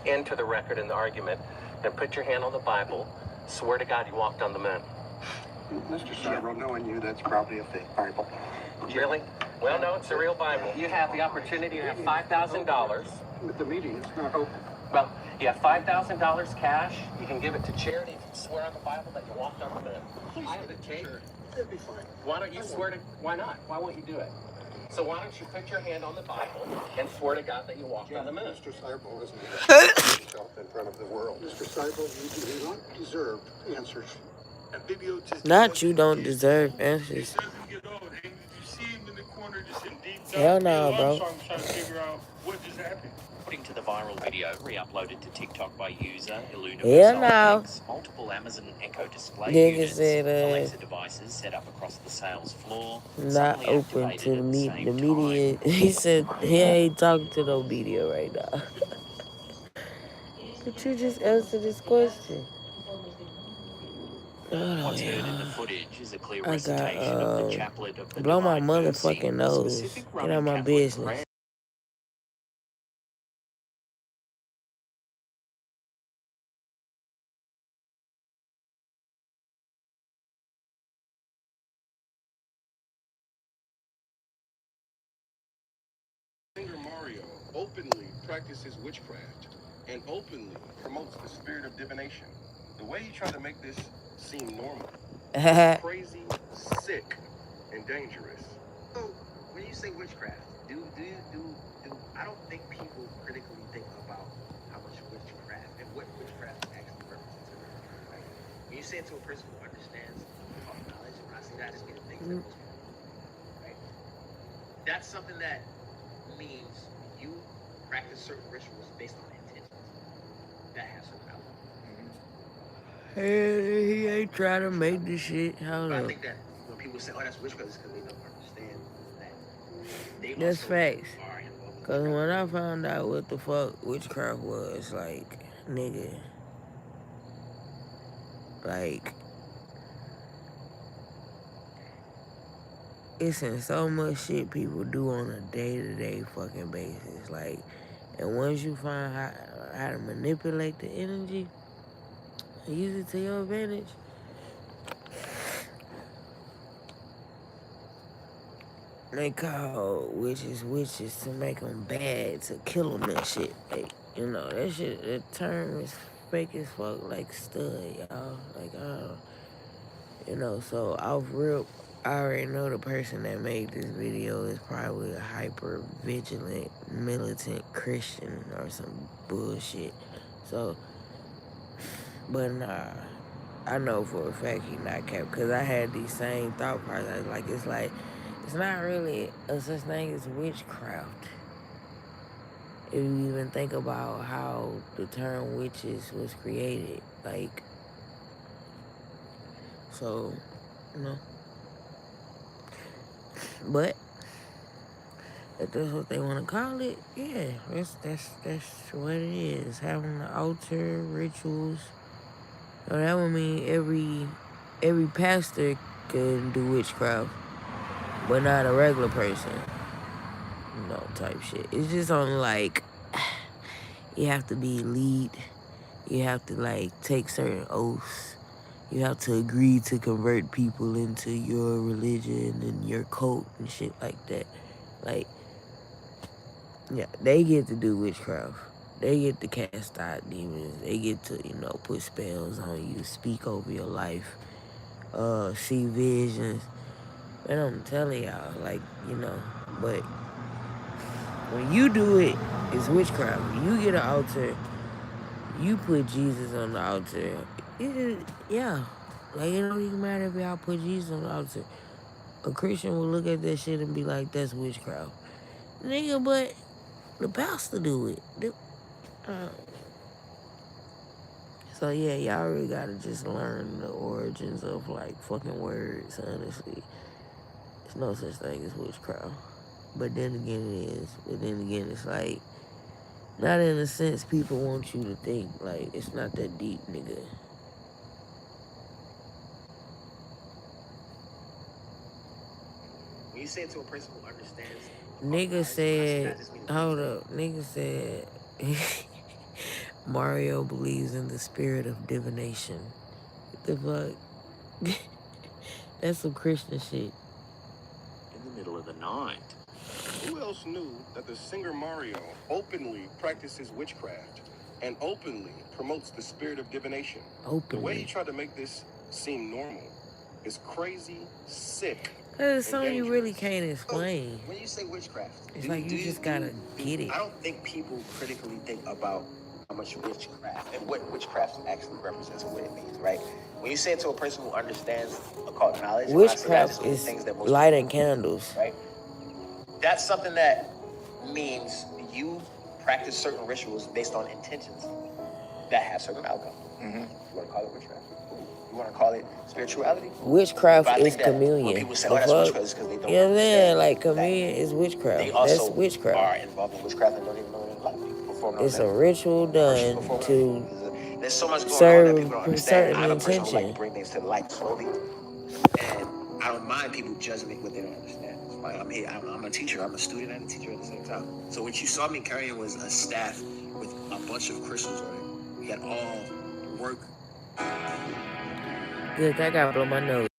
enter the record in the argument, and put your hand on the Bible, swear to God you walked on the moon. Mr. Seibel, knowing you, that's probably a fake Bible. Really? Well, no, it's a real Bible. You have the opportunity to have $5,000. But the meeting is not open. Well, you have $5,000 cash. You can give it to charity. You can swear on the Bible that you walked on the moon. I have the tape. It'll be fine. Why don't you swear to? Why not? Why won't you do it? So why don't you put your hand on the Bible and swear to God that you walked on the moon? Mr. Seibel isn't himself in front of the world. Mr. Seibel, you do not deserve answers. Not you don't deserve answers. Hell no, bro. According to the viral video re-uploaded to TikTok by user Hell no. multiple Amazon Echo display Nigga units, said, Alexa devices set up across the sales floor, not suddenly open activated to at the the same media. time. He said he ain't talking to no media right now. But you just answered this question. What's heard in the footage is a clear I recitation of the got chaplet of the blow my Divine Mercy, motherfucking a nose. specific Get out Roman of my Catholic business. prayer. Singer Mario openly practices witchcraft and openly promotes the spirit of divination. The way you try to make this seem normal is crazy, sick, and dangerous. So when you say witchcraft, do I don't think people critically think about how much witchcraft and what witchcraft actually represents in their life, right? When you say it to a person who understands knowledge, when I say that, I just mean things that most people do, right? That's something that means you practice certain rituals based on intentions that have certain outcomes. Hey, he ain't trying to make this shit. Hold But I up. think that when people say, "Oh, that's witchcraft," it's because they don't understand that they That's also facts. are involved in Cause witchcraft. when I found out what the fuck witchcraft was, like, nigga, like, it's in so much shit people do on a day-to-day fucking basis. Like, and once you find how to manipulate the energy and use it to your advantage, they call witches to make them bad, to kill them and shit. Like, you know, that shit, that term is fake as fuck, like stud, y'all. Like, you know, so off rip, I already know the person that made this video is probably a hyper vigilant, militant Christian or some bullshit. So, but nah, I know for a fact he not kept, because I had these same thought process. Like, it's not really a such thing as witchcraft. If you even think about how the term witches was created, like, so, you know. But if that's what they want to call it, yeah, that's what it is. Having the altar rituals. So that would mean every pastor can do witchcraft, but not a regular person. You know, type shit. It's just on like you have to be elite. You have to like take certain oaths. You have to agree to convert people into your religion and your cult and shit like that. Like, yeah, they get to do witchcraft. They get to cast out demons. They get to, you know, put spells on you, speak over your life, see visions. And I'm telling y'all, like, you know, but when you do it, it's witchcraft. You get an altar, you put Jesus on the altar. Yeah. Like, it don't even matter if y'all put Jesus on the altar. A Christian will look at that shit and be like, that's witchcraft. Nigga, but the pastor do it. So yeah, y'all really gotta just learn the origins of like fucking words, honestly. There's no such thing as witchcraft. But then again it is. But then again it's like, not in a sense people want you to think. Like, it's not that deep, nigga. When you say it to a person who understands, Nigga said, hold up, nigga said, Mario believes in the spirit of divination. What the fuck? That's some Christian shit. In the middle of the night. Who else knew that the singer Mario openly practices witchcraft and openly promotes the spirit of divination? The way he Openly. tried to make this seem normal is crazy, sick, That's and something you dangerous. really can't explain. When you say witchcraft, It's like you just gotta get it. I don't think people critically think about how much witchcraft and what witchcraft actually represents and what it means, right? When you say it to a person who understands occult knowledge, when I say that, I just Witchcraft mean is things that most lighting people know, candles. right? That's something that means you practice certain rituals based on intentions that have certain outcomes. Mm-hmm. You want to call it witchcraft? You want to call it spirituality? Witchcraft But I is think that when communion. people say, The "Oh, that's fuck? witchcraft," it's because they don't You know what I'm saying? understand Like, that communion is they witchcraft. also That's witchcraft. are involved in witchcraft and don't even know it in life. Perform It's a those ritual done to There's so much going on that serve people don't a understand. certain I'm a person who like to intention. bring things to light slowly, and I don't mind people judging me what they don't understand. It's fine. I'm here. I'm a teacher. I'm a student and a teacher at the same time. So what you saw me carrying was a staff with a bunch of crystals on it. We had all work. Good, I gotta blow my nose.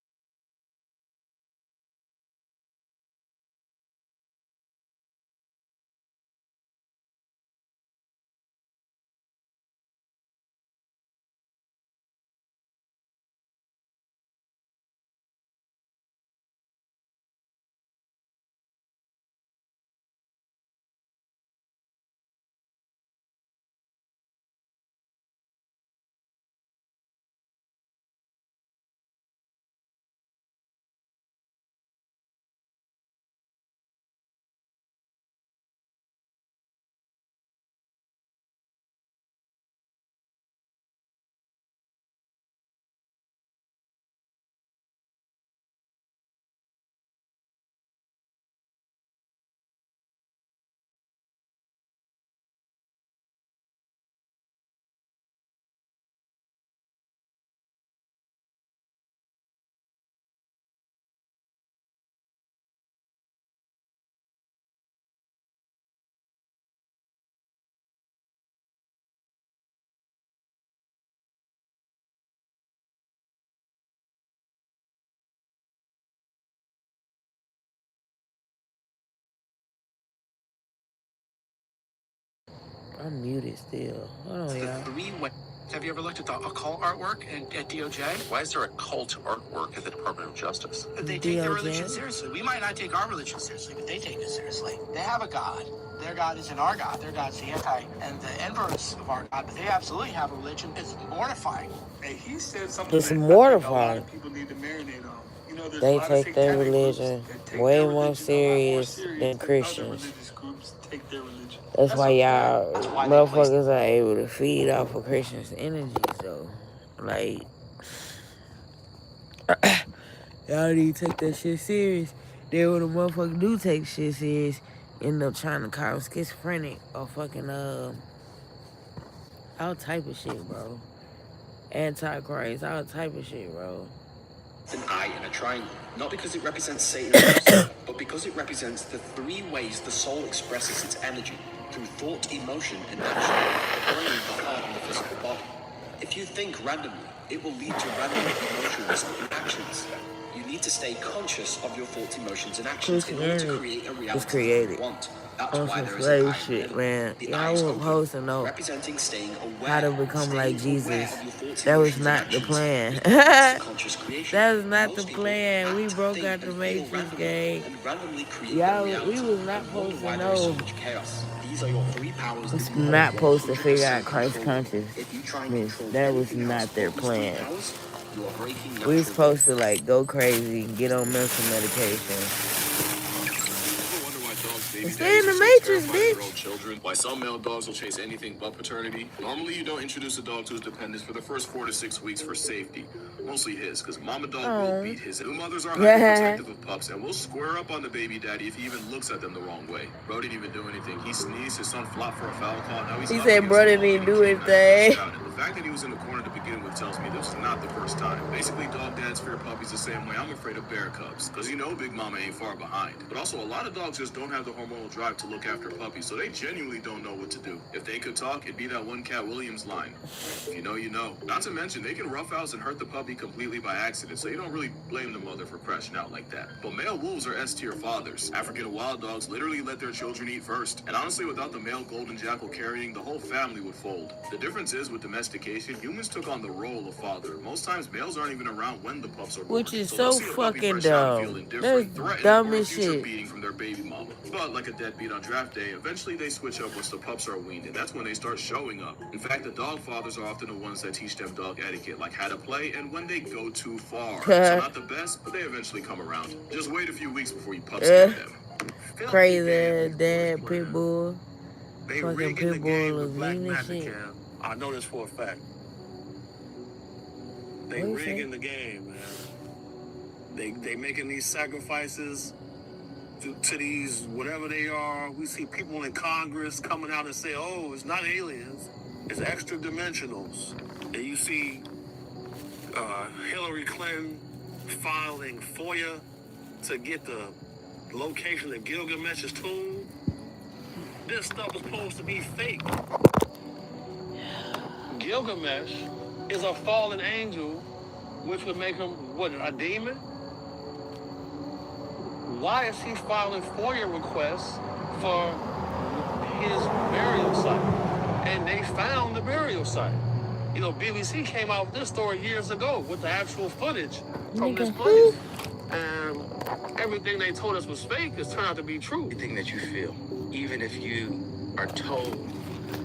I'm muted still. Hold on, y'all. Have you ever looked at the occult artwork at DOJ? Why is there occult artwork at the Department of Justice? They take their religion DOJ? seriously. We might not take our religion seriously, but they take it seriously. They have a God. Their God isn't our God. Their God's the anti and the inverse of our God. But they absolutely have a religion. It's mortifying. Hey, he said something It's that I think a lot mortifying. of people need to marinate on. You know, there's a They lot of take their satanic groups religion that take way their more religion a lot more serious serious than than other Christians. religious groups take their religion. That's why okay. y'all That's why they placed motherfuckers are able to feed off of Christians' energies, though. Like, y'all need to take that shit serious. Then when a motherfucker do take shit serious, end up trying to call schizophrenic or fucking, all type of shit, bro. Antichrist, all type of shit, bro. An eye in a triangle, not because it represents Satan and Lucifer, but because it represents the three ways the soul expresses its energy, through thought, emotion, and action, the brain, the heart, and the physical body. If you think randomly, it will lead to random emotions and actions. You need to stay conscious of your thoughts, emotions, and actions in order to create a reality that you want. That's On why some there is an slave eye in the shit, middle. man. The Y'all eye is were open, supposed to know representing staying aware, how to become like staying aware Jesus. of your thoughts, That was emotions, and not the actions, plan. because it's a conscious creation. That was not the Most people plan. We act, broke think, out the and feel Matrix randomly, game. and randomly create Y'all, their we reality, was not and wonder supposed to why there is so know. much chaos. These are your three powers Was that you hold not supposed to 100% figure out Christ control over. consciousness. If you try and control That was anything else not their but these three plan. powers, you are breaking We natural was supposed law. to like go crazy and get on mental medication. Ever wonder why dogs' baby Stay in daddies the are so Matrix, terrified of their own bitch. children? Why some male dogs will chase anything but paternity? Normally, you don't introduce a dog to his dependents for the first 4 to 6 weeks for safety. Mostly his, because mama dog will beat his. New mothers are hyper-protective of pups and will square up on the baby daddy if he even looks at them the wrong way. Bro didn't even do anything. He sneezed, his son flopped for a foul call. Now he's He up said, against bro the wall didn't even getting do canine pushed anything. out, and the fact that he was in the corner to begin with tells me this is not the first time. Basically, dog dads fear puppies the same way I'm afraid of bear cubs, because you know Big Mama ain't far behind. But also, a lot of dogs just don't have the hormonal drive to look after puppies, so they genuinely don't know what to do. If they could talk, it'd be that one Cat Williams line. If you know, you know. Not to mention, they can roughhouse and hurt the puppy completely by accident, so you don't really blame the mother for crashing out like that. But male wolves are S-tier fathers. African wild dogs literally let their children eat first. And honestly, without the male golden jackal carrying, the whole family would fold. The difference is, with domestication, humans took on the role of father. Most times, males aren't even around when the pups are born. Which is So so they'll see a puppy fucking fresh out and feel dumb. indifferent, That's threatened, dumb or a as future shit. beating from their baby mama. But like a deadbeat on draft day, eventually they switch up once the pups are weaned, and that's when they start showing up. In fact, the dog fathers are often the ones that teach them dog etiquette, like how to play and when they go too far. So not the best, but they eventually come around. Just wait a few weeks before you pups get them. Crazy dad pit bull. They Fucking rigging the pit game bull with is black mean as magic, shit. Cam. I know this for a fact. They What you say? rigging the game, man. They making these sacrifices to these whatever they are. We see people in Congress coming out and say, "Oh, it's not aliens, it's extra dimensionals." And you see Hillary Clinton filing FOIA to get the location of Gilgamesh's tomb. This stuff is supposed to be fake. Gilgamesh is a fallen angel, which would make him, what, a demon? Why is he filing FOIA requests for his burial site? And they found the burial site. You know, BBC came out with this story years ago with the actual footage from this place. And everything they told us was fake has turned out to be true. Everything that you feel, even if you are told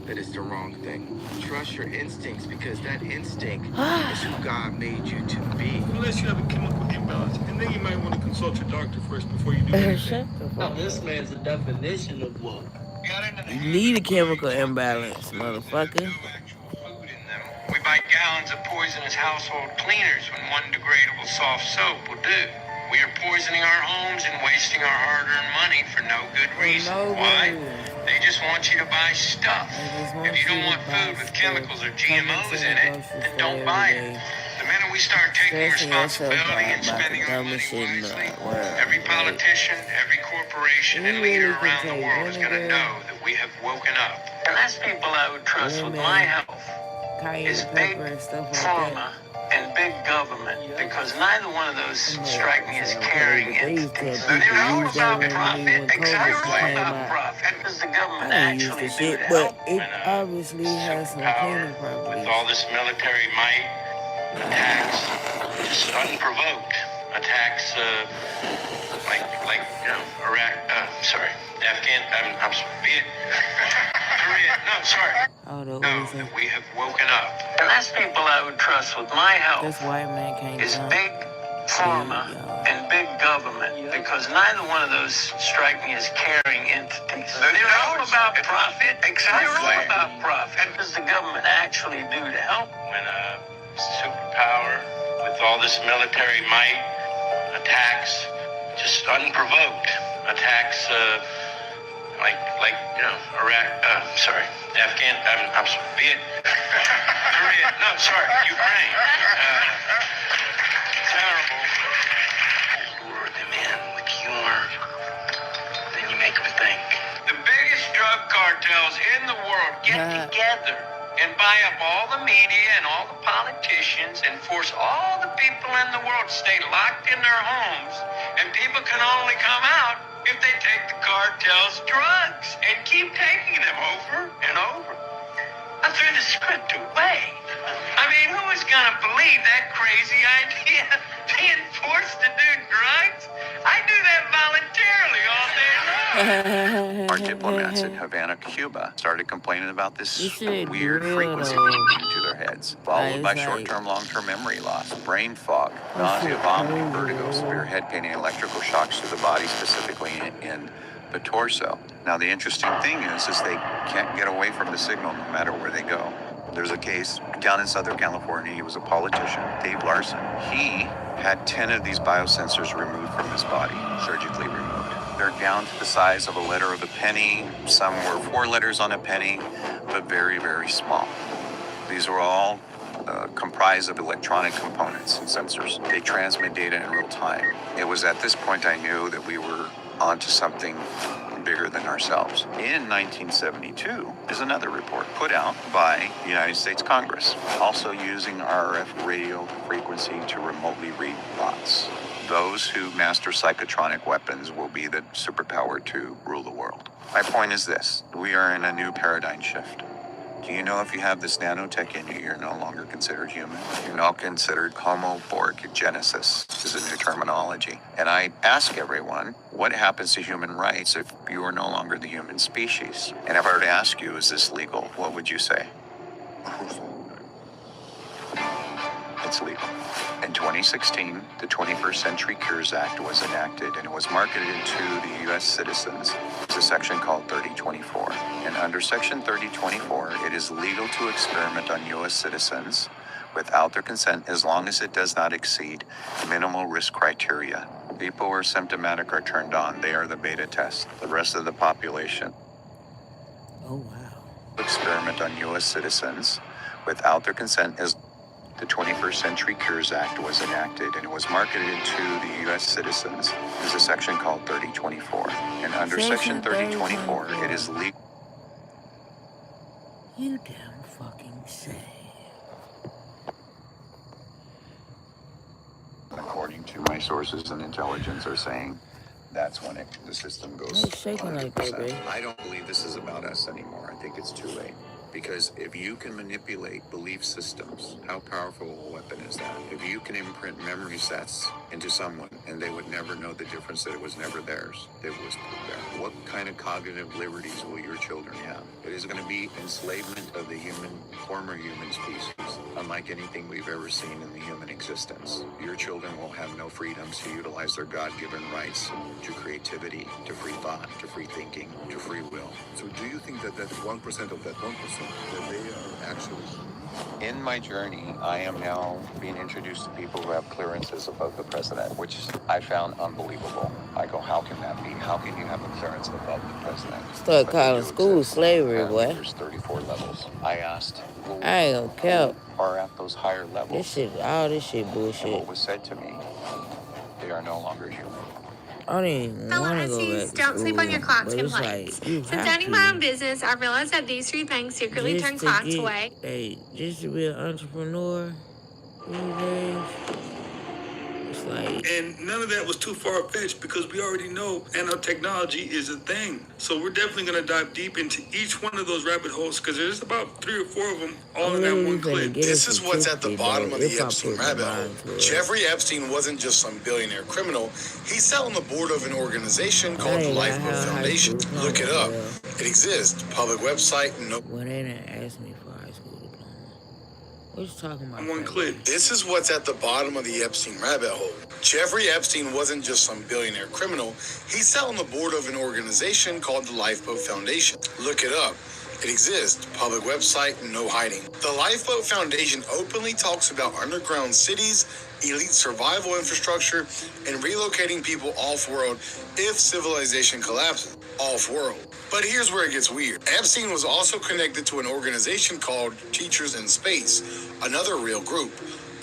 that it's the wrong thing. Trust your instincts, because that instinct is who God made you to be. Unless you have a chemical imbalance, and then you might want to consult your doctor first before you do anything. Now, this man's the definition of what? You need a chemical imbalance, motherfucker. We buy gallons of poisonous household cleaners when one degradable soft soap will do. We are poisoning our homes and wasting our hard-earned money for no good reason. Why? They just want you to buy stuff. If you don't want food with chemicals or GMOs in it, then don't buy it. The minute we start taking responsibility and spending our money wisely, every politician, every corporation, and leader around the world is going to know that we have woken up. The last people I would trust with my health is big pharma and big government, because neither one of those strike me as caring entities. They're all about profit. Exactly about profit. Does the government actually do to help? It obviously has some cleaning properties. With all this military might, attacks just unprovoked. Attacks like you know, Iraq. Korea. No, sorry. Know that we have woken up. The last people I would trust with my health is big pharma and big government, because neither one of those strike me as caring entities. They're all about profit. Exactly. They're all about profit. What does the government actually do to help? When a superpower with all this military might attacks just unprovoked, attacks like you know, Iraq. Korea. No, sorry, Ukraine. Terrible. Lure them in with humor, then you make them think. The biggest drug cartels in the world get together and buy up all the media and all the politicians and force all the people in the world to stay locked in their homes, and people can only come out if they take the cartel's drugs and keep taking them over and over. I threw the script away. I mean, who is going to believe that crazy idea? Being forced to do drugs? I do that voluntarily all day long. Our diplomats in Havana, Cuba, started complaining about this weird frequency being to their heads, followed by short-term, long-term memory loss, brain fog, nausea, vomiting, vertigo, severe head pain, and electrical shocks to the body, specifically in the torso. Now, the interesting thing is they can't get away from the signal no matter where they go. There's a case down in Southern California. He was a politician, Dave Larson. He had 10 of these biosensors removed from his body, surgically removed. They're down to the size of a letter of a penny. Some were 4 letters on a penny, but very, very small. These are all comprised of electronic components and sensors. They transmit data in real time. It was at this point I knew that we were onto something bigger than ourselves. In 1972 is another report put out by the United States Congress, also using RF radio frequency to remotely read thoughts. Those who master psychotronic weapons will be the superpower to rule the world. My point is this: we are in a new paradigm shift. Do you know if you have this nanotech in you, you're no longer considered human? You're now considered Homo Borgigenesis, is a new terminology. And I ask everyone, what happens to human rights if you are no longer the human species? And if I were to ask you, is this legal? What would you say? It's legal. In 2016, the 21st Century Cures Act was enacted, and it was marketed to the U.S. citizens. It's a section called 3024. And under Section 3024, it is legal to experiment on U.S. citizens without their consent as long as it does not exceed minimal risk criteria. People who are symptomatic are turned on. They are the beta test. The rest of the population. Oh, wow. Experiment on U.S. citizens without their consent as the 21st Century Cures Act was enacted, and it was marketed to the U.S. citizens. There's a section called 3024. And under Section 3024, it is legal. You damn fucking say. According to my sources and intelligence are saying that's when the system goes. It's shaking like that, babe. I don't believe this is about us anymore. I think it's too late. Because if you can manipulate belief systems, how powerful a weapon is that? If you can imprint memory sets into someone and they would never know the difference, that it was never theirs, it was put there. What kind of cognitive liberties will your children have? It is going to be enslavement of the former human species, unlike anything we've ever seen in the human existence. Your children will have no freedoms to utilize their God-given rights to creativity, to free thought, to free thinking, to free will. So do you think that 1% of that 1%, that they are actually... In my journey, I am now being introduced to people who have clearances above the president, which I found unbelievable. I go, how can that be? How can you have a clearance above the president? Start calling school slavery, boy. There's 34 levels. I asked, well, I ain't gonna count. Are at those higher levels? All this shit bullshit. And what was said to me, they are no longer human. I don't even want to go back to don't sleep on your clocks but complaints. Like, Since owning my own business, I realized that these three things secretly turn clocks away. Hey, just to be an entrepreneur these days, it's like... And none of that was too far-fetched because we already know nanotechnology is a thing. So we're definitely going to dive deep into each one of those rabbit holes because there's about 3 or 4 of them all in that one clip. This is what's at the bottom of the Epstein rabbit hole. Jeffrey Epstein wasn't just some billionaire criminal. He sat on the board of an organization called the Lifeboat Foundation. Look it up. It exists. Public website. Well, they didn't ask me for high school diploma. What you talking about? One clip. This is what's at the bottom of the Epstein rabbit hole. Jeffrey Epstein wasn't just some billionaire criminal. He sat on the board of an organization called the Lifeboat Foundation. Look it up. It exists. Public website, no hiding. The Lifeboat Foundation openly talks about underground cities, elite survival infrastructure, and relocating people off-world if civilization collapses. Off-world. But here's where it gets weird. Epstein was also connected to an organization called Teachers in Space, another real group,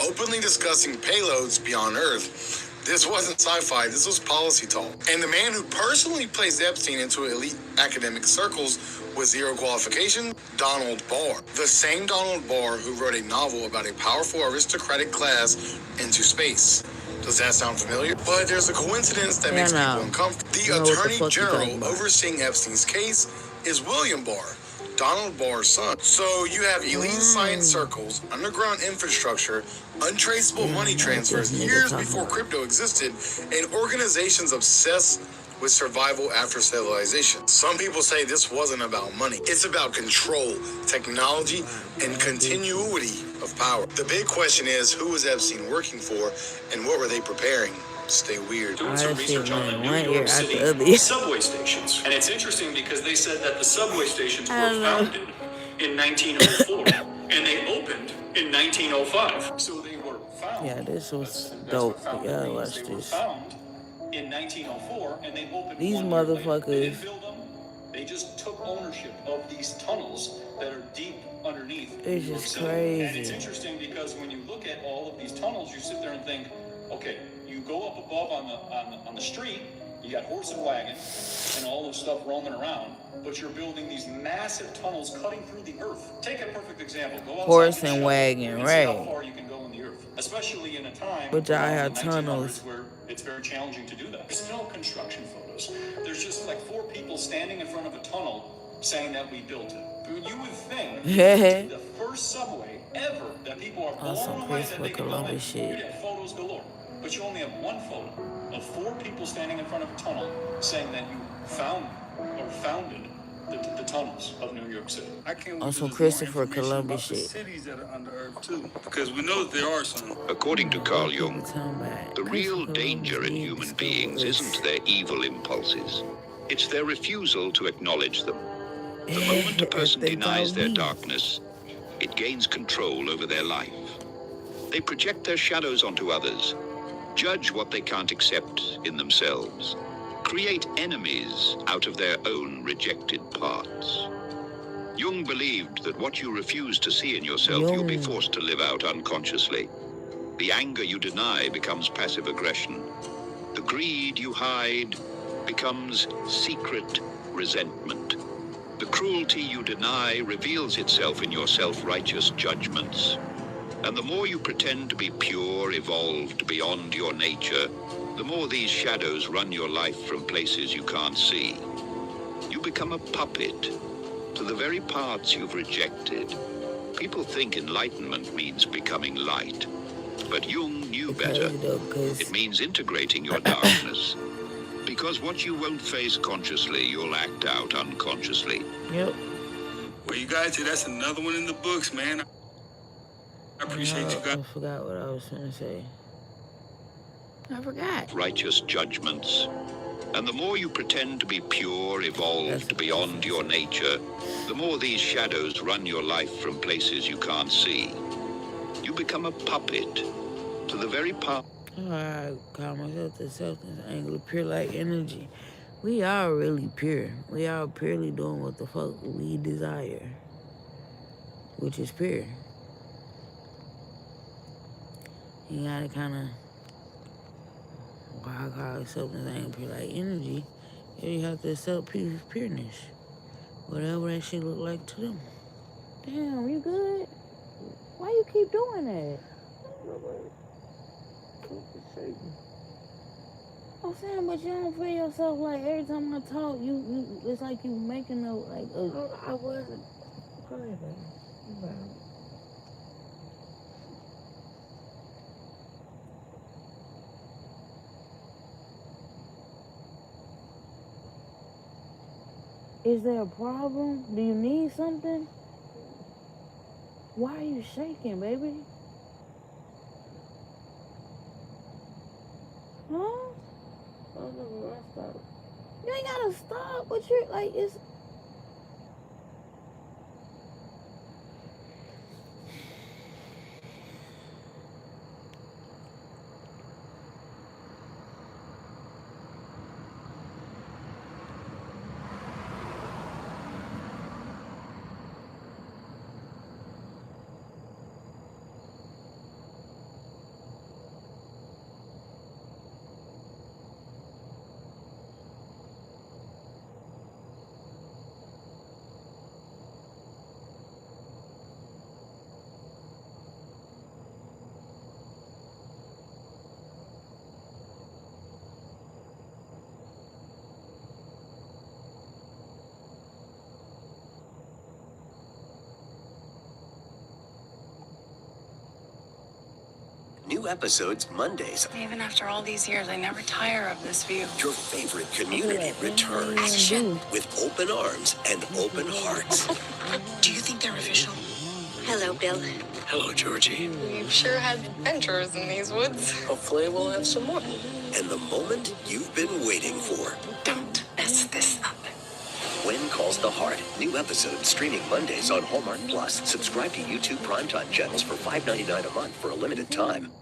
openly discussing payloads beyond Earth. This wasn't sci-fi, this was policy talk. And the man who personally placed Epstein into elite academic circles with zero qualification, Donald Barr. The same Donald Barr who wrote a novel about a powerful aristocratic class into space. Does that sound familiar? But there's a coincidence that makes people uncomfortable. The Attorney General overseeing Epstein's case is William Barr, Donald Barr's son. So you have elite science circles, underground infrastructure, untraceable money transfers years before crypto existed, and organizations obsessed with survival after civilization. Some people say this wasn't about money. It's about control, technology, and continuity of power. The big question is, who was Epstein working for, and what were they preparing? Stay weird. Doing some research on the New York City subway stations. And it's interesting because they said that the subway stations were founded in 1904 and they opened in 1905. So they were found. Yeah, this was dope. Yeah, watch this. In 1904 and they opened these motherfuckers They just took ownership of these tunnels that are deep underneath It's New York just City. crazy. And it's interesting because when you look at all of these tunnels, you sit there and think, okay, you go up above on the street, you got horse and wagon and all this stuff roaming around, but you're building these massive tunnels cutting through the earth. Take a perfect example. Go outside Horse and and shovel wagon, and see how right. far you can go in the earth, especially in a time But y'all around have the tunnels. 1900s where it's very challenging to do that. There's no construction photos. There's just like 4 people standing in front of a tunnel saying that we built it. You would think the first subway ever that people are blown away that they can go in. You'd have photos galore. But you only have one photo of 4 people standing in front of a tunnel saying that you founded the tunnels of New York City. I can't On some wait Christopher about Columbus the shit. cities that are under earth too, because we know that there are some. According to Carl Jung, the real danger in human beings isn't their evil impulses. It's their refusal to acknowledge them. The moment a person denies their darkness, it gains control over their life. They project their shadows onto others, judge what they can't accept in themselves, create enemies out of their own rejected parts. Jung believed that what you refuse to see in yourself, you'll be forced to live out unconsciously. The anger you deny becomes passive aggression. The greed you hide becomes secret resentment. The cruelty you deny reveals itself in your self-righteous judgments. And the more you pretend to be pure, evolved beyond your nature, the more these shadows run your life from places you can't see. You become a puppet to the very parts you've rejected. People think enlightenment means becoming light. But Jung knew better. It means integrating your darkness. Because what you won't face consciously, you'll act out unconsciously. Yep. Well, you guys, that's another one in the books, man. I appreciate you guys. I forgot what I was going to say. I forgot. Righteous judgments. And the more you pretend to be pure, evolved beyond your nature, the more these shadows run your life from places you can't see. You become a puppet to the very part. I call myself the substance angle, pure like energy. We are really pure. We are purely doing what the fuck we desire, which is pure. You gotta kind of, why I call it substance angle, pure like energy. You have to accept pureness, whatever that shit look like to them. Damn, you good? Why you keep doing that? I'm saying, but you don't feel yourself like every time I talk, you it's like you making a, like a... I wasn't. Go ahead, baby. Is there a problem? Do you need something? Why are you shaking, baby? Huh? You ain't gotta stop, but you're like, it's... New episodes Mondays. Even after all these years, I never tire of this view. Your favorite community returns with open arms and open hearts. Do you think they're official? Hello, Bill. Hello, Georgie. We've sure had adventures in these woods. Hopefully we'll have some more. And the moment you've been waiting for. Don't mess this up. When Calls the Heart. New episodes streaming Mondays on Hallmark Plus. Subscribe to YouTube Primetime channels for $5.99 a month for a limited time.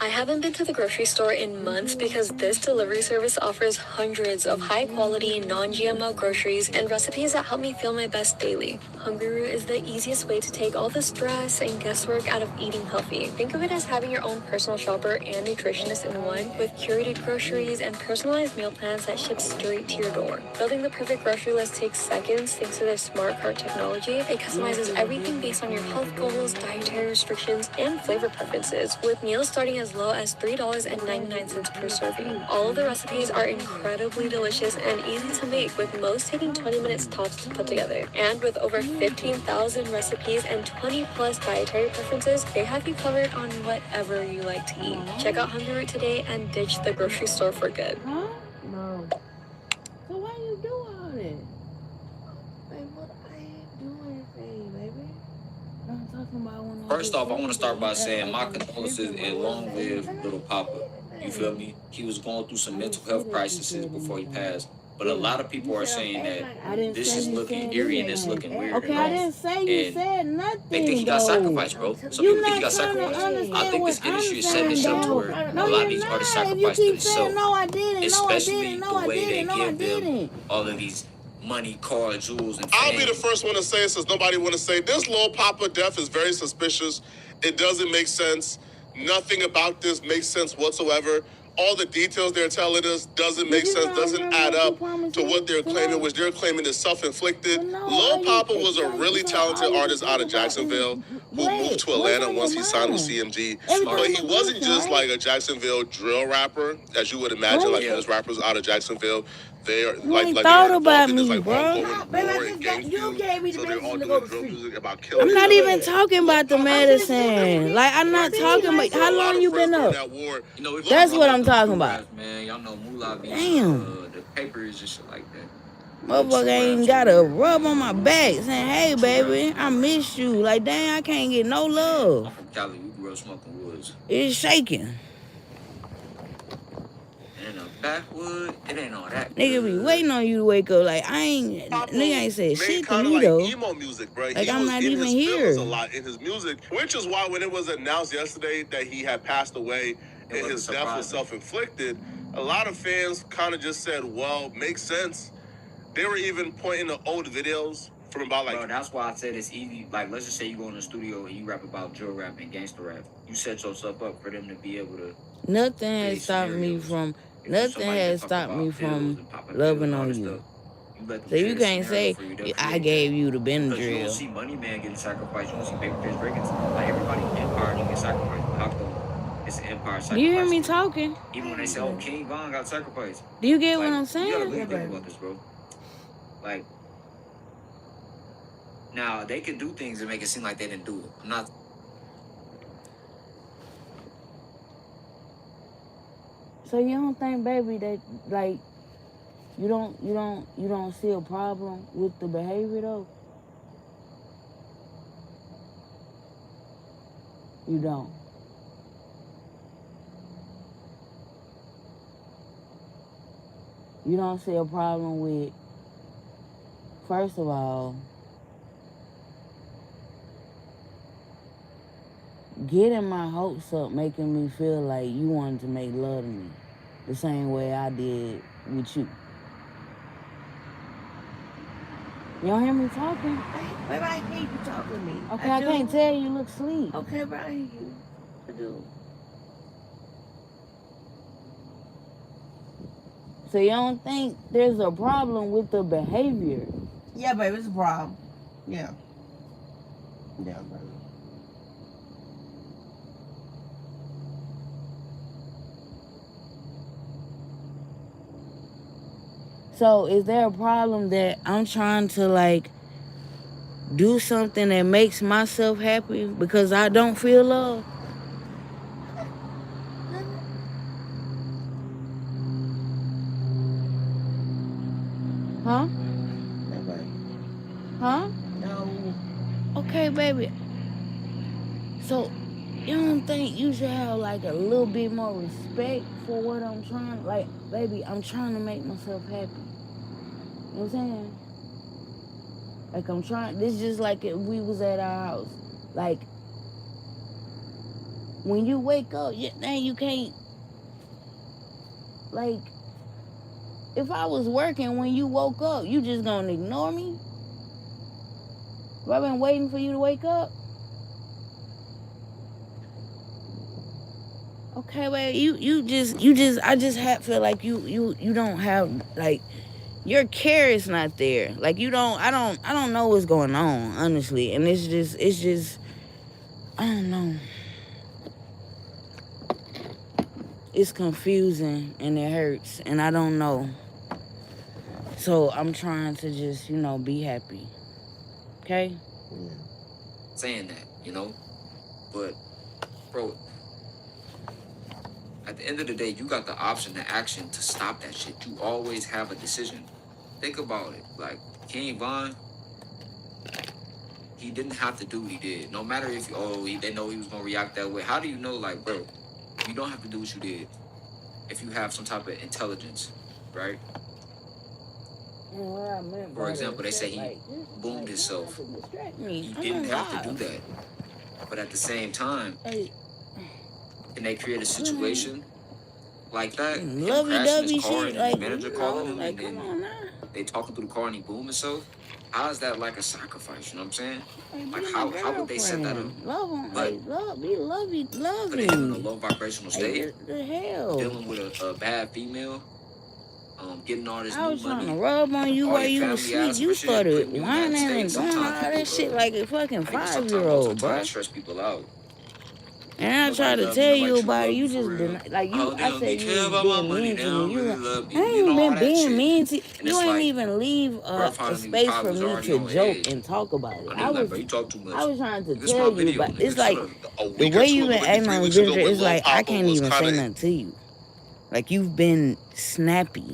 I haven't been to the grocery store in months because this delivery service offers hundreds of high-quality, non-GMO groceries and recipes that help me feel my best daily. Hungry is the easiest way to take all the stress and guesswork out of eating healthy. Think of it as having your own personal shopper and nutritionist in one, with curated groceries and personalized meal plans that ship straight to your door. Building the perfect grocery list takes seconds thanks to their smart cart technology. It customizes everything based on your health goals, dietary restrictions, and flavor preferences, with meals starting as low as $3.99 per serving. All of the recipes are incredibly delicious and easy to make, with most taking 20 minutes tops to put together. And with over 15,000 recipes and 20 plus dietary preferences, they have you covered on whatever you like to eat. Check out Hungry Root today and ditch the grocery store for good. Huh? No. So why you do all that? Baby, but I ain't doing anything, baby. I'm talking about when First off, I want to start by saying my condolences and long live little Papa. You feel me? He was going through some mental health crises before he passed. But a lot of people are saying that this is looking eerie and it's looking weird. Okay, I didn't say you said nothing. They think he got sacrificed, bro. Some people think he got sacrificed. I think this industry is setting this up to where a lot of these artists sacrifice themselves. No, I didn't. Especially the way they give them all of these money, car, jewels, and I'll be the first one to say, since nobody want to say, this Lil Papa death is very suspicious. It doesn't make sense. Nothing about this makes sense whatsoever. All the details they're telling us doesn't make sense, doesn't add up to what they're claiming, which they're claiming is self-inflicted. Lil Papa was a really talented artist out of Jacksonville who moved to Atlanta once he signed with CMG. But he wasn't just like a Jacksonville drill rapper, as you would imagine, like most rappers out of Jacksonville. They are like thought about me, like bro. war and gang feud. So they're all doing drill music about killing. I'm not even talking about the medicine. Like, I'm not talking about how long you been up. That's what I'm talking about. Man, y'all know Moolah be the papers and shit like that. Motherfucker ain't got a rub on my back saying, hey, baby, I miss you. Like, dang, I can't get no love. I'm from Cali. We grew up smoking woods. It's shaking. And a backwood, it ain't all that. Nigga be waiting on you to wake up. Like, nigga ain't said shit to me, though. Emo music, bro. Like, I'm not in even his here. A lot in his music, which is why when it was announced yesterday that he had passed away and his death was self-inflicted, a lot of fans kind of just said, well, makes sense. They were even pointing to old videos from about like... Bro, that's why I said it's easy. Like, let's just say you go in the studio and you rap about drill rap and gangster rap. You set yourself up for them to be able to... Nothing has stopped me from loving on you. So you can't say, I gave you the Benadryl. You don't see Money Man getting sacrificed. You don't see Babyface Riggins. Like, everybody in Empire don't get sacrificed. How come it's an Empire sacrifice? Do you hear me talking? Even when they say, oh, King Von got sacrificed. Do you get what I'm saying? You gotta really think about this, bro. Like, now, they can do things and make it seem like they didn't do it. I'm not... So you don't think, baby, that, like, you don't see a problem with the behavior, though? You don't. You don't see a problem with, first of all, getting my hopes up, making me feel like you wanted to make love to me the same way I did with you. You don't hear me talking? Baby, I hear you talking to me. Okay, I can't tell you look asleep. Okay, but I hear you. I do. So you don't think there's a problem with the behavior? Yeah, baby, it's a problem. Yeah. Yeah, baby. So is there a problem that I'm trying to, like, do something that makes myself happy because I don't feel love? Huh? Huh? No. Okay, baby. So you don't think you should have, like, a little bit more respect for what I'm trying? Like, baby, I'm trying to make myself happy. You know what I'm saying? Like, I'm trying, this is just like if we was at our house. Like, when you wake up, then you can't, like, if I was working when you woke up, you just gonna ignore me? Have I been waiting for you to wake up? Okay, well, I just feel like you don't have, like, your care is not there. Like, I don't know what's going on, honestly. And it's just, I don't know. It's confusing and it hurts and I don't know. So I'm trying to just, be happy. Okay? Yeah. Saying that, you know? But, bro, at the end of the day, you got the option, the action to stop that shit. You always have a decision. Think about it. Like, King Von, he didn't have to do what he did. No matter if, they know he was going to react that way. How do you know, like, bro, you don't have to do what you did if you have some type of intelligence, right? For example, they say he boomed himself. He didn't have to do that. But at the same time, and they create a situation like that, him crashing his car and his manager calling him, and then they talking through the car and he boomed himself. How is that like a sacrifice? You know what I'm saying? Like how would they set that up? Love him, But be loving. put him in a low vibrational state, The hell? dealing with a bad female, getting all this I new was money. trying to rub on you while you was asleep. You started whining and doing all that shit like a fucking 5-year-old, bro. Stress people out. And I tried to tell you about it. You just didn't, like, I said you was being mean to me. I ain't even been being mean to you. You ain't even leave a space for me to joke and talk about it. I was trying to tell you, but it's like the way you been acting on Ginger, it's like I can't even say nothing to you. Like, you've been snappy.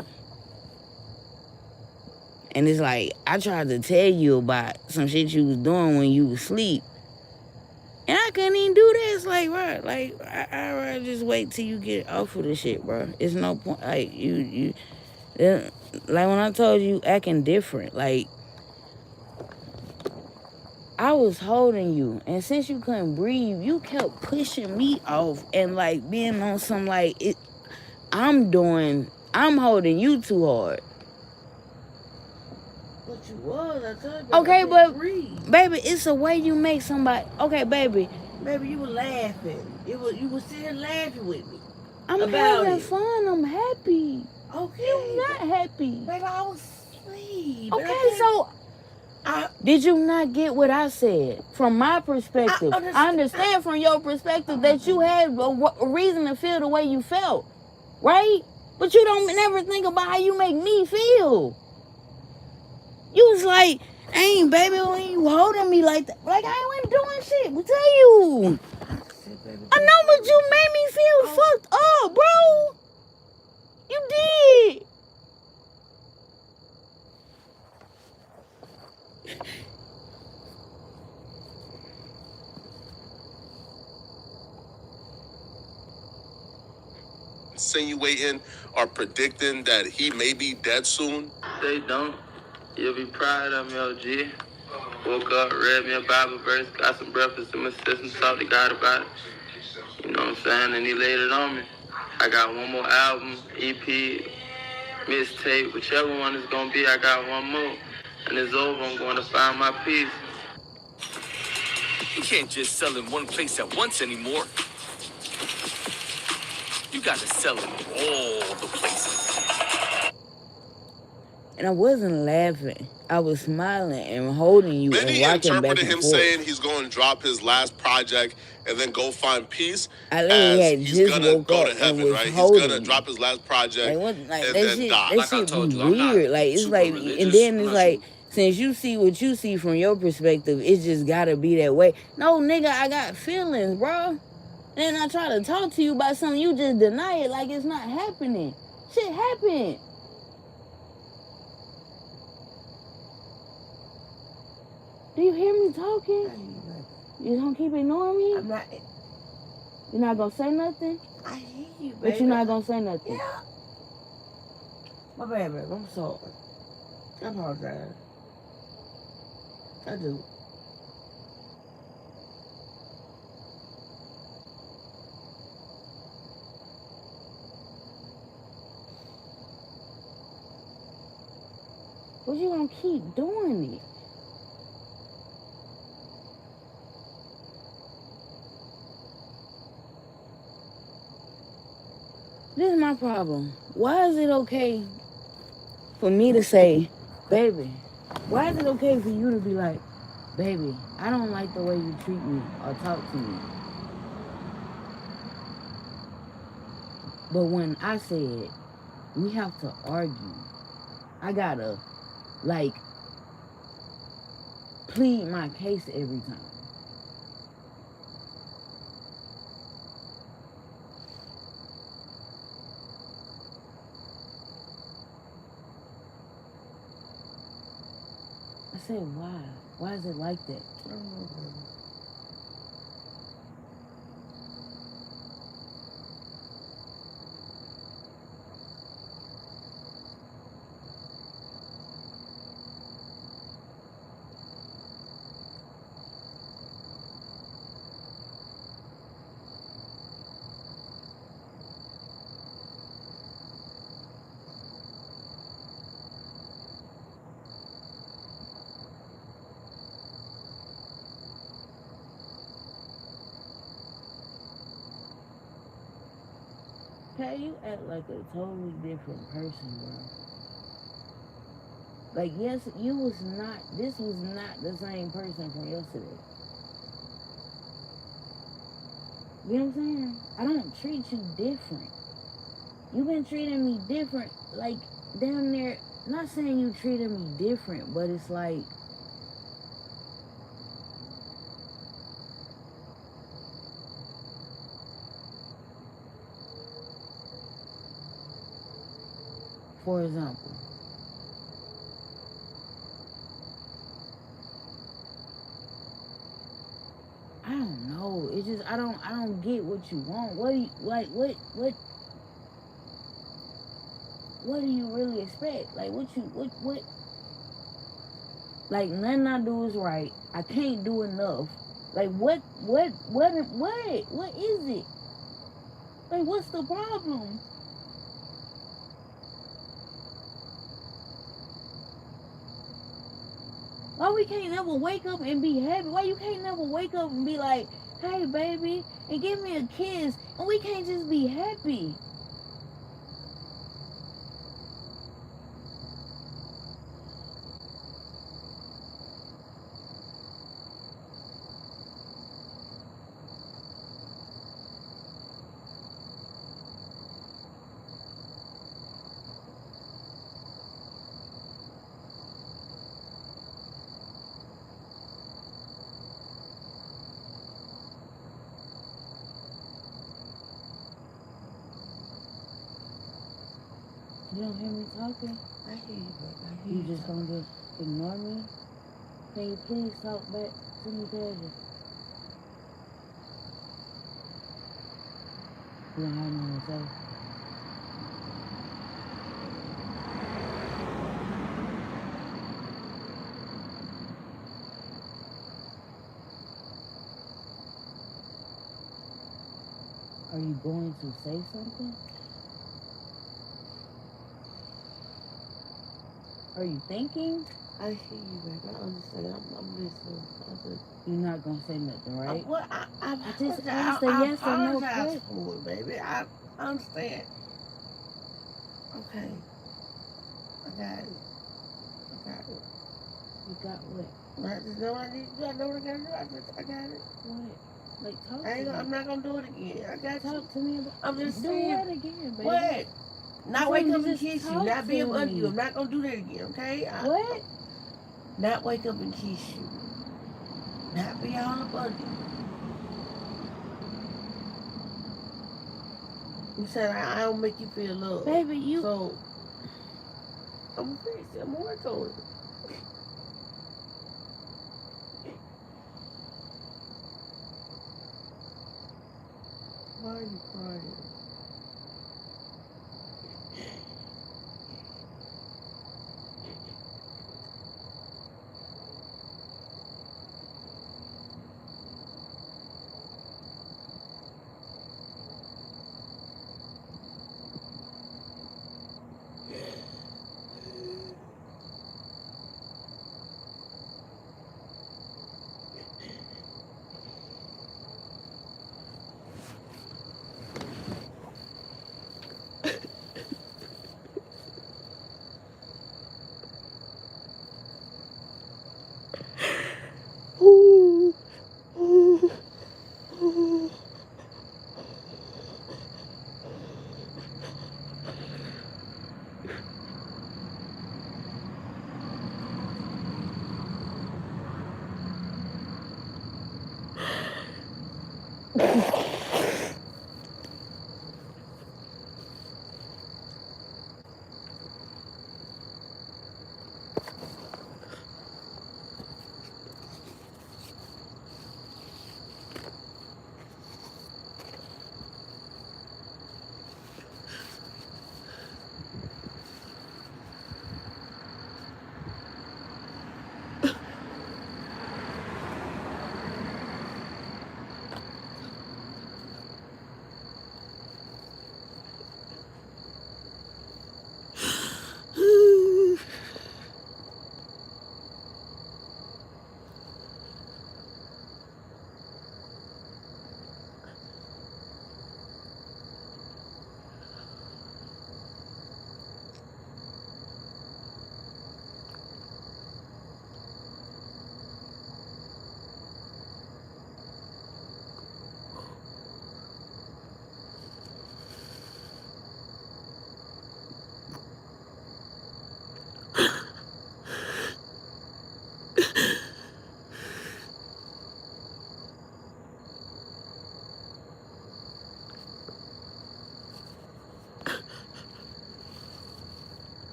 And it's like, I tried to tell you about some shit you was doing when you was asleep. And I couldn't even do that. It's like, bro, like, I'd rather just wait till you get off of this shit, bro. It's no point. Like, like, when I told you acting different, like, I was holding you. And since you couldn't breathe, you kept pushing me off and, like, being on some, like, I'm holding you too hard. But you was, I told you. Okay, but baby, it's a way you make somebody. Okay, baby. Baby, you were laughing. You were still laughing with me. I'm having fun. I'm happy. Okay. You not happy. Baby, I was asleep. Okay, so did you not get what I said? From my perspective, I understand from your perspective that you had a reason to feel the way you felt, right? But you don't never think about how you make me feel. You was like, "Ain't baby, when you holding me like that, like I ain't doing shit." We tell you, I know, but you made me feel fucked up, bro. You did. Insinuating or predicting that he may be dead soon. They don't. You'll be proud of me, OG. Woke up, read me a Bible verse, got some breakfast in my system, talked to God about it. You know what I'm saying? And he laid it on me. I got one more album, EP, mixtape, whichever one it's gonna be, I got one more. And it's over, I'm going to find my peace. You can't just sell in one place at once anymore. You gotta sell in all the places. And I wasn't laughing. I was smiling and holding you and rocking back and forth. Many interpreted him saying he's going to drop his last project and then go find peace. I literally had he's just gonna woke go up to heaven, and was right? He's holding gonna drop his last project and then die. That shit be weird. Like, it's like, and then it's like, since you see what you see from your perspective, it's just gotta be that way. No, nigga, I got feelings, bro. And I try to talk to you about something, you just deny it like it's not happening. Shit happened. Do you hear me talking? You don't keep ignoring me? I'm not. You're not gonna say nothing? I hear you, baby. But you're not gonna say nothing? Yeah. My bad, baby. I'm sorry. I apologize. I do. But you gonna keep doing it. This is my problem. Why is it okay for me to say, baby? Why is it okay for you to be like, baby, I don't like the way you treat me or talk to me? But when I said we have to argue, I gotta like plead my case every time. I said, why? Why is it like that? I don't know, baby. Okay, you act like a totally different person, bro. Like, yes, this was not the same person from yesterday. You know what I'm saying? I don't treat you different. You've been treating me different, like, down there. Not saying you treated me different, but it's like, for example, I don't know. It's just I don't get what you want. What do you like? What do you really expect? Like what? Like nothing I do is right. I can't do enough. Like what is it? Like what's the problem? Why we can't never wake up and be happy? Why you can't never wake up and be like, hey baby, and give me a kiss, and we can't just be happy? You don't hear me talking? I hear you, but I hear you. You just gonna just ignore me? Can you please talk back to me, Daddy? You don't have nothing to say. Are you going to say something? Are you thinking? I hear you, baby. I understand. I'm listening. You're not gonna say nothing, right? I just asked a yes or no question. For it, baby. I understand. Okay. I got it. You got what? I just know what I need to do. I know what I gotta do. I got it. What? Like talk to me. I'm not gonna do it again. I got you. Talk to me about. I'm just saying. Do what again, baby? What? Not wake up and kiss you. Not be up under you. I'm not gonna do that again, okay? What? Not wake up and kiss you. Not be all up under you. You said I don't make you feel love. Baby, you. So, I'm gonna fix it. I'm gonna work on it. Why are you crying?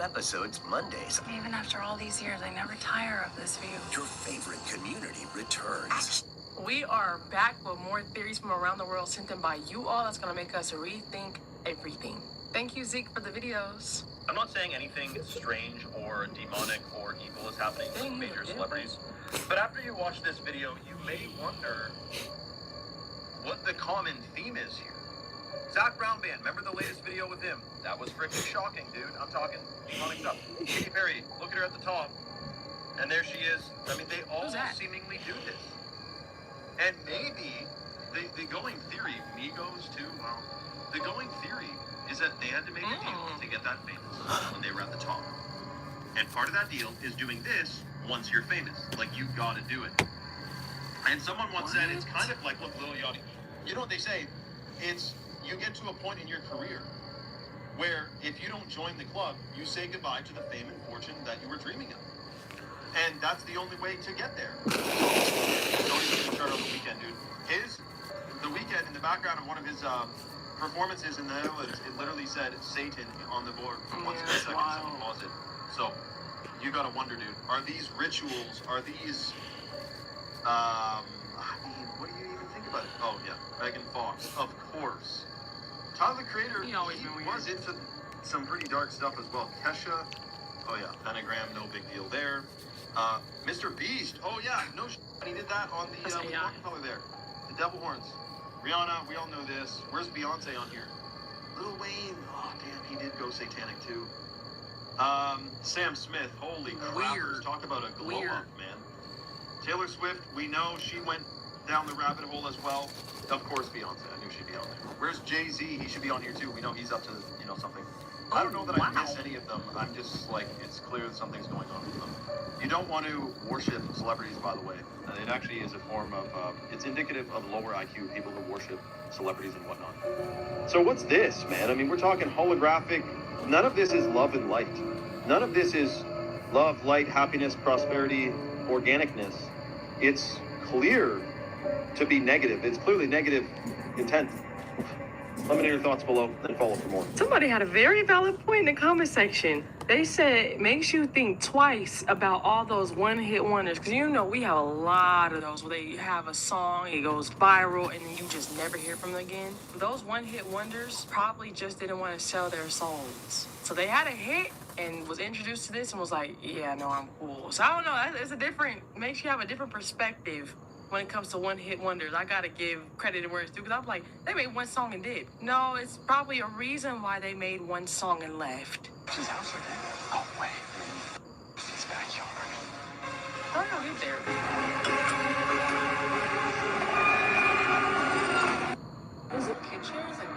episodes Mondays. Even after all these years, I never tire of this view. Your favorite community returns. We are back with more theories from around the world sent in by you all. That's going to make us rethink everything. Thank you, Zeke, for the videos. I'm not saying anything strange or demonic or evil is happening to major celebrities, but after you watch this video, you may wonder what the common theme is here. Zach Brown Band, remember the latest video with him? That was freaking shocking, dude. I'm talking demonic stuff. Katy Perry, look at her at the top. And there she is. I mean, they all seemingly do this. And maybe the going theory, Migos too, wow. The going theory is that they had to make a deal to get that famous when they were at the top. And part of that deal is doing this once you're famous. Like, you gotta do it. And someone once said it's kind of like, look, Lil Yachty. You know what they say? It's, you get to a point in your career where if you don't join the club, you say goodbye to the fame and fortune that you were dreaming of. And that's the only way to get there. Don't even start on the weekend, dude. The weekend in the background of one of his performances in the Netherlands, it literally said Satan on the board for 1 second. Someone paused it. So you gotta wonder, dude, are these rituals, are these, I mean, what do you even think about it? Oh yeah, Megan Fox, of course. Tyler, the Creator, he was into some pretty dark stuff as well. Kesha, oh yeah, Pentagram, no big deal there. Mr. Beast, oh yeah, no he did that on the, with Rockefeller there. The Devil Horns. Rihanna, we all know this. Where's Beyonce on here? Lil Wayne, oh damn, he did go satanic too. Sam Smith, holy crap, talk about a glow up, man. Taylor Swift, we know she went down the rabbit hole as well. Of course, Beyonce, I knew she'd be on there. Where's Jay-Z? He should be on here too. We know he's up to, you know, something. I don't know that I miss any of them. I'm just like, it's clear that something's going on with them. You don't want to worship celebrities, by the way. It actually is a form of, it's indicative of lower IQ people who worship celebrities and whatnot. So what's this, man? I mean, we're talking holographic. None of this is love and light. None of this is love, light, happiness, prosperity, organicness. It's clear to be negative. It's clearly negative intent. Let me know your thoughts below, then follow for more. Somebody had a very valid point in the comment section. They said it makes you think twice about all those one-hit wonders. Because you know we have a lot of those where they have a song, it goes viral, and then you just never hear from them again. Those one-hit wonders probably just didn't want to sell their songs. So they had a hit and was introduced to this and was like, yeah, no, I'm cool. So I don't know, it's a different, makes you have a different perspective when it comes to one-hit wonders. I gotta give credit where it's due, because I'm like, they made one song and did. No, it's probably a reason why they made one song and left. His house right there. Oh, wait. His backyard. How do I get there? Is it pictures and...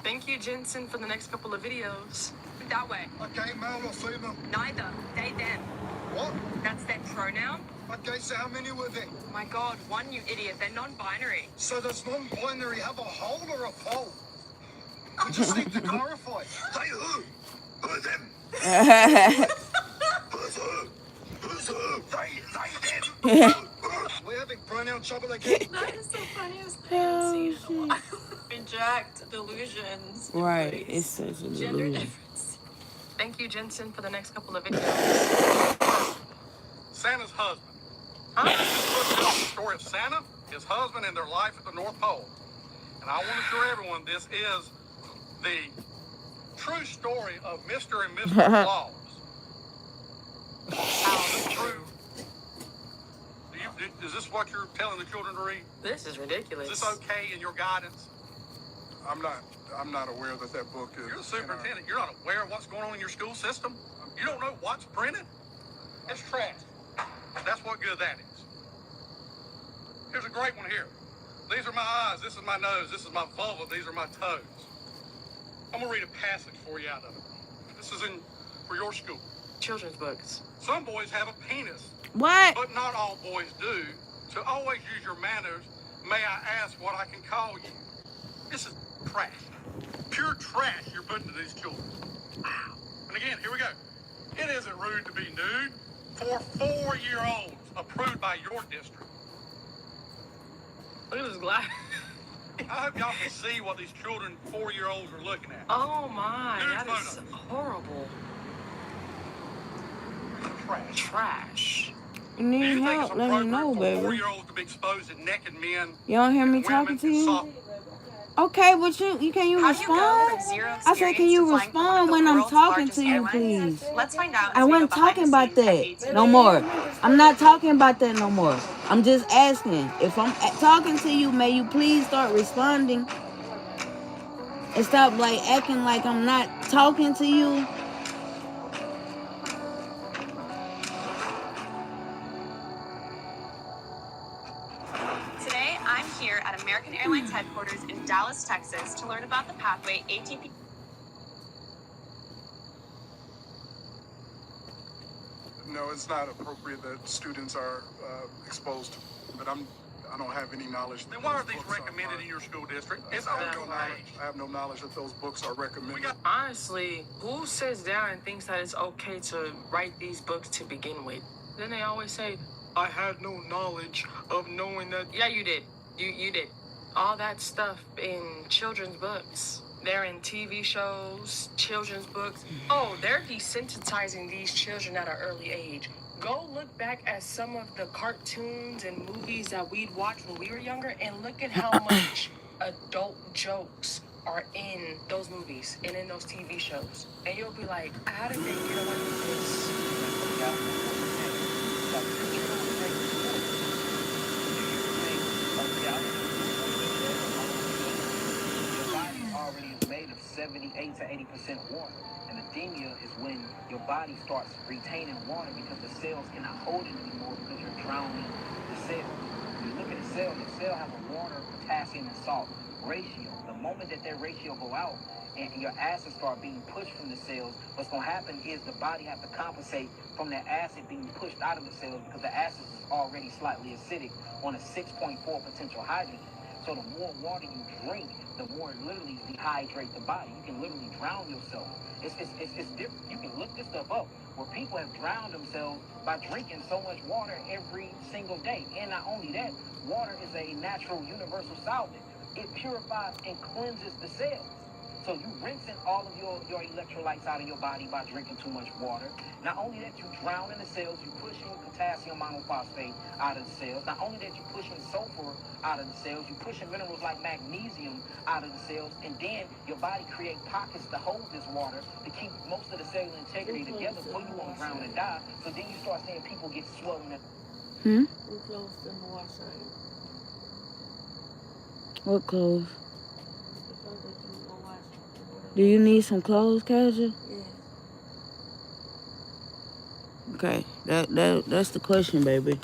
Thank you, Jensen, for the next couple of videos. That way. Okay, male or female? Neither. They, them. What? That's their pronoun. Okay, so how many were there? Oh my God, one, you idiot. They're non-binary. So does non-binary have a hole or a pole? I just need to clarify. They who? Who them? Who's who? Who's who? They, them. We're having pronoun trouble again. That is so funny. I haven't seen it in a while. Reject delusions. Right, it's such a Gender delusion. difference. Thank you, Jensen, for the next couple of videos. Santa's husband. Huh? This book tells the story of Santa, his husband, and their life at the North Pole. And I want to assure everyone this is the true story of Mr. and Mrs. Claus. How is it true? Is this what you're telling the children to read? This is ridiculous. Is this okay in your guidance? I'm not aware that book is... You're the superintendent. You're not aware of what's going on in your school system? You don't know what's printed? It's trash. That's what good that is. Here's a great one here. These are my eyes. This is my nose. This is my vulva. These are my toes. I'm gonna read a passage for you out of it. This is for your school. Children's books. Some boys have a penis. What? But not all boys do. So always use your manners. May I ask what I can call you? This is trash. Pure trash you're putting to these children. Wow. And again, here we go. It isn't rude to be nude for 4-year-olds approved by your district. Look at this glass. I hope y'all can see what these children, 4-year-olds, are looking at. Oh my, Nude that is photos. horrible. Trash. Trash. You need help? Let me know, baby. 4-year-olds to be exposed to naked men. You don't hear me and talking to women and you? soft- Okay, but you can you How do you go respond? from zero I said, can experience you to flying for one of respond the when I'm world's talking largest to you, airlines? please? Let's find out I as we go wasn't behind talking the about scenes at that AT&T. no more. I'm not talking about that no more. I'm just asking. If I'm talking to you, may you please start responding and stop like acting like I'm not talking to you. Today, I'm here at American Airlines headquarters in Dallas, Texas, to learn about the pathway ATP. No, it's not appropriate that students are exposed to, but I don't have any knowledge. Then why are these recommended in your school district? It's I have no knowledge that those books are recommended. Honestly, who sits down and thinks that it's okay to write these books to begin with? Then they always say, I had no knowledge of knowing that. Yeah, you did. You did. All that stuff in children's books. They're in TV shows, children's books. Oh, they're desensitizing these children at an early age. Go look back at some of the cartoons and movies that we'd watch when we were younger and look at how much adult jokes are in those movies and in those TV shows. And you'll be like, how did they get away with this? Your body already is made of 78 to 80% water. And anemia is when your body starts retaining water because the cells cannot hold it anymore because you're drowning the cell. When you look at a cell, your cell has a water, potassium, and salt ratio. The moment that ratio go out and your acids start being pushed from the cells, what's going to happen is the body has to compensate from that acid being pushed out of the cells because the acid is already slightly acidic on a 6.4 potential hydrogen. So the more water you drink, the more it literally dehydrate the body. You can literally drown yourself. It's different. You can look this stuff up where people have drowned themselves by drinking so much water every single day. And not only that, water is a natural universal solvent. It purifies and cleanses the cells. So you rinsing all of your electrolytes out of your body by drinking too much water. Not only that, you drown in the cells, you pushing potassium monophosphate out of the cells. Not only that, you pushing sulfur out of the cells, you pushing minerals like magnesium out of the cells, and then your body create pockets to hold this water to keep most of the cellular integrity together so you won't drown and die. So then you start seeing people get swollen. We're close to the wash. What clothes? Do you need some clothes, Kaja? Yeah. Okay, that's the question, baby.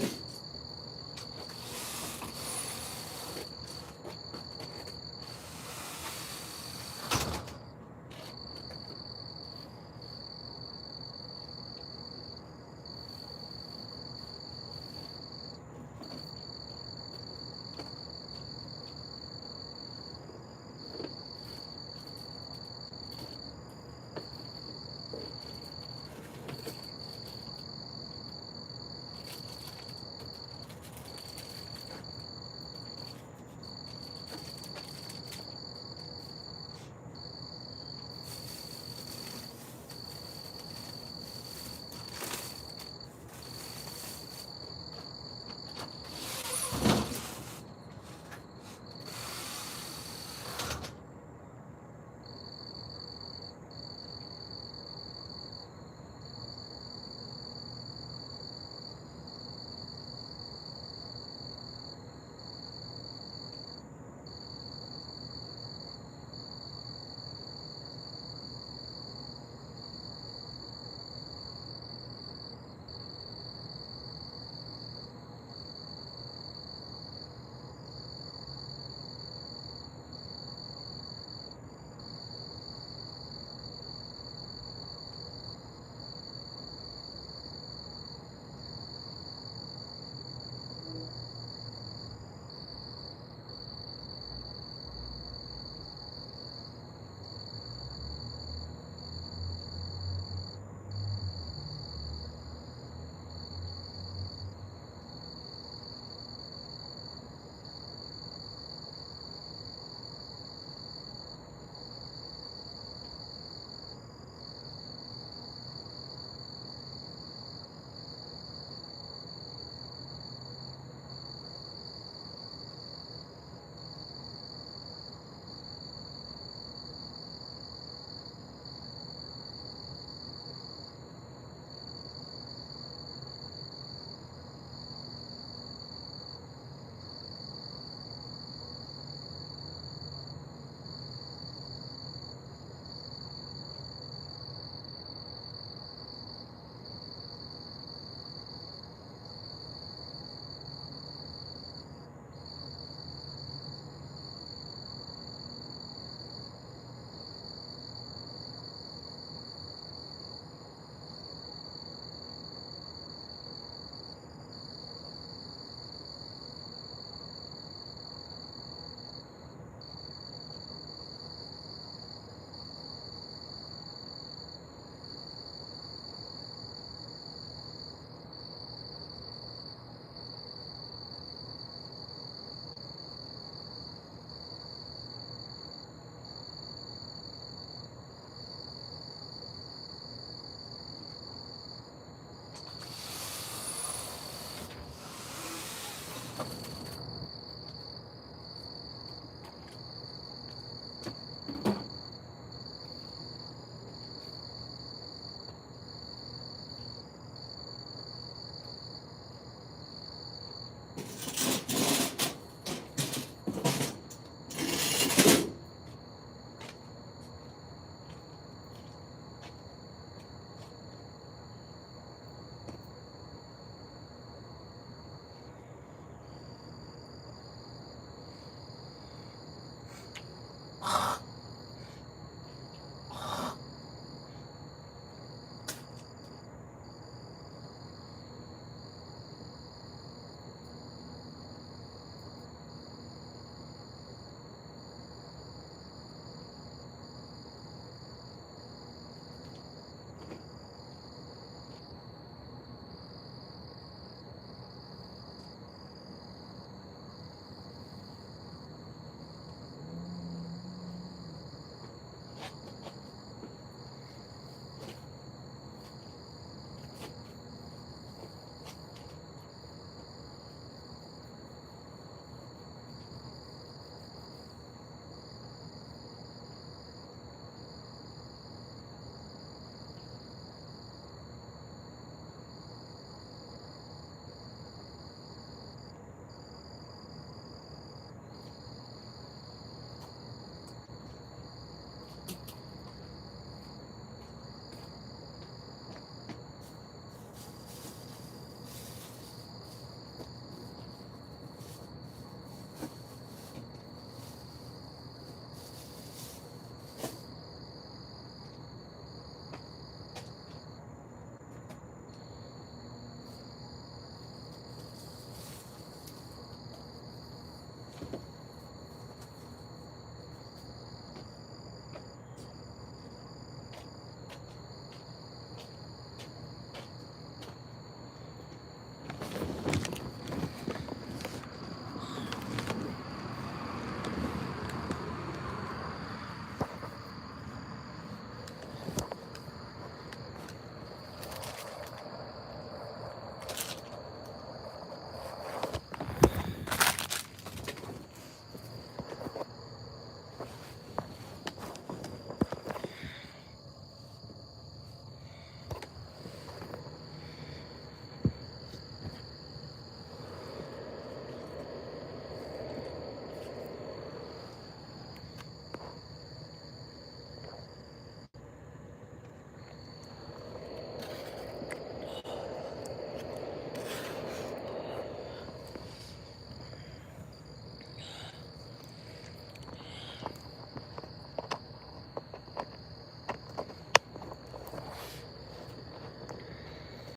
out.